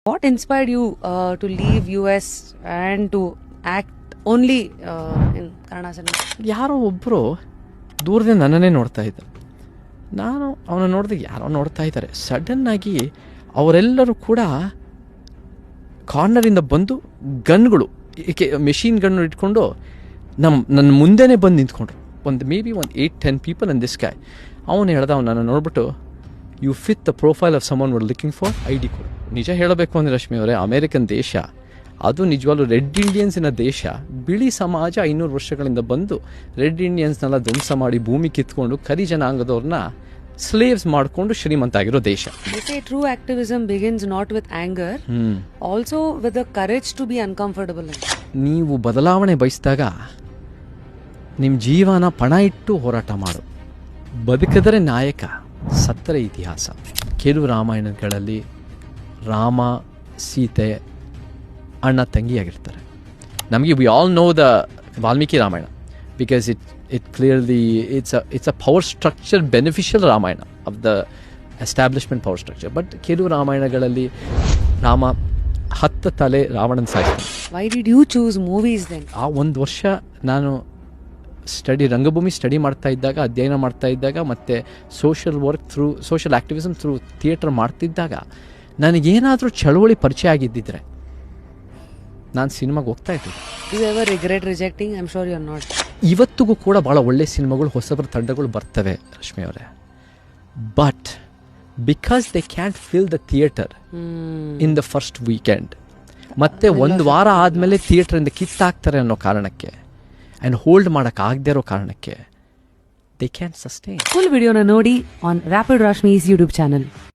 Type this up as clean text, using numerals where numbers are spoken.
What inspired you to leave US and to act only in Kannada cinema? ಯಾರೋ ಒಬ್ಬರು ದೂರದಿಂದ ನನ್ನನ್ನೇ ನೋಡ್ತಾ ಇದ್ದ. ನಾನು ಅವನ ನೋಡಿದಾಗ ಯಾರೋ ನೋಡ್ತಾ ಇದ್ದಾರೆ. ಸಡನ್ನಾಗಿ ಅವರೆಲ್ಲರೂ ಕೂಡ ಕಾರ್ನರಿಂದ ಬಂದು ಗನ್ಗಳು, ಮೆಷಿನ್ ಗನ್ನು ಇಟ್ಕೊಂಡು ನನ್ನ ಮುಂದೆನೇ ಬಂದು ನಿಂತ್ಕೊಂಡ್ರು. May be 8-10 people in this guy. ಅವನು ಹೇಳ್ದ, ಅವ್ನು ನನ್ನ ನೋಡ್ಬಿಟ್ಟು, you fit the profile of someone we're looking for, ID ಕೊಡು. ನಿಜ ಹೇಳಬೇಕು ಅಂದರೆ ರಶ್ಮಿ ಅವರೇ, ಅಮೇರಿಕನ್ ದೇಶ ಅದು ನಿಜವಾಗ್ಲೂ ರೆಡ್ ಇಂಡಿಯನ್ಸಿನ ದೇಶ. ಬಿಳಿ ಸಮಾಜ 500 ವರ್ಷಗಳಿಂದ ಬಂದು ರೆಡ್ ಇಂಡಿಯನ್ಸ್ನೆಲ್ಲ ಧ್ವಂಸ ಮಾಡಿ ಭೂಮಿ ಕಿತ್ಕೊಂಡು ಕರಿ ಜನಾಂಗದವ್ರನ್ನ ಸ್ಲೇವ್ಸ್ ಮಾಡಿಕೊಂಡು ಶ್ರೀಮಂತ ಆಗಿರೋ ದೇಶ. They say true activism begins not with anger, also with the courage to be uncomfortable. ನೀವು ಬದಲಾವಣೆ ಬಯಸಿದಾಗ ನಿಮ್ಮ ಜೀವನ ಪಣ ಇಟ್ಟು ಹೋರಾಟ ಮಾಡು. ಬದುಕಿದರೆ ನಾಯಕ, ಸತ್ತರೆ ಇತಿಹಾಸ. ಕೆಲವು ರಾಮಾಯಣಗಳಲ್ಲಿ ರಾಮ ಸೀತೆ ಅಣ್ಣ ತಂಗಿಯಾಗಿರ್ತಾರೆ. ನಮಗೆ we all know the Valmiki Ramayana because it clearly it's a power structure beneficial Ramayana of the establishment power structure. But ಕೆಲವು ರಾಮಾಯಣಗಳಲ್ಲಿ ರಾಮ 10 ತಲೆ ರಾವಣನ ಸಾಯ್ತಾನೆ. Why did you choose movies then? ಆ ಒಂದು ವರ್ಷ ನಾನು ರಂಗಭೂಮಿ ಸ್ಟಡಿ ಮಾಡ್ತಾ ಇದ್ದಾಗ, ಅಧ್ಯಯನ ಮಾಡ್ತಾ ಇದ್ದಾಗ, ಮತ್ತು social work through social activism through theatre ಮಾಡ್ತಿದ್ದಾಗ ನನಗೇನಾದರೂ ಚಳವಳಿ ಪರಿಚಯ ಆಗಿದ್ದಿದ್ರೆ ನಾನು ಸಿನಿಮಾಗೆ ಹೋಗ್ತಾ ಇದ್ದಿದ್ದೆ. Do you ever regret rejecting? I'm sure you're not. ಇವತ್ತಿಗೂ ಕೂಡ ಭಾಳ ಒಳ್ಳೆ ಸಿನಿಮಾಗಳು, ಹೊಸಬರ ತಂಡಗಳು ಬರ್ತವೆ ರಶ್ಮಿ ಅವರೇ. But because they can't fill the theatre in the first weekend, ಮತ್ತೆ ಒಂದು ವಾರ ಆದಮೇಲೆ ಥಿಯೇಟ್ರಿಂದ ಕಿತ್ತಾಕ್ತಾರೆ ಅನ್ನೋ ಕಾರಣಕ್ಕೆ ಆ್ಯಂಡ್ ಹೋಲ್ಡ್ ಮಾಡೋಕ್ಕಾಗದೇ ಇರೋ ಕಾರಣಕ್ಕೆ they can sustain. Full video na ನೋಡಿ on Rapid Rashmi's YouTube channel.